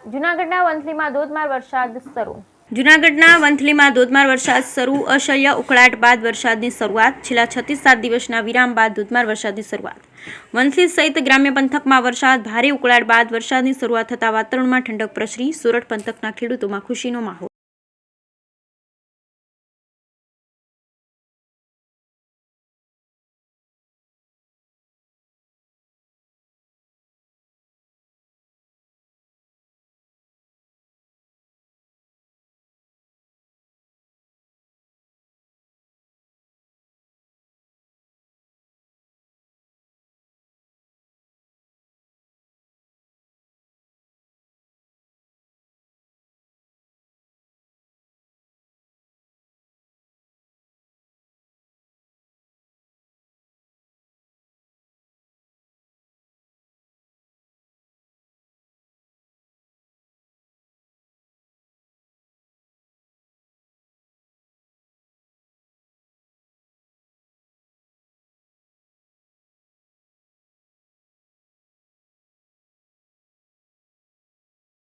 જૂનાગઢના વંથલીમાં ધોધમાર વરસાદ શરૂ. જૂનાગઢના વંથલીમાં ધોધમાર વરસાદ શરૂ. અસહ્ય ઉકળાટ બાદ વરસાદની શરૂઆત. છેલ્લા 36 દિવસના વિરામ બાદ ધોધમાર વરસાદની શરૂઆત. વંથલી સહિત ગ્રામ્ય પંથકમાં વરસાદ. ભારે ઉકળાટ બાદ વરસાદની શરૂઆત થતાં વાતાવરણમાં ઠંડક પ્રસરી. સોરઠ પંથકના ખેડૂતોમાં ખુશીનો માહોલ.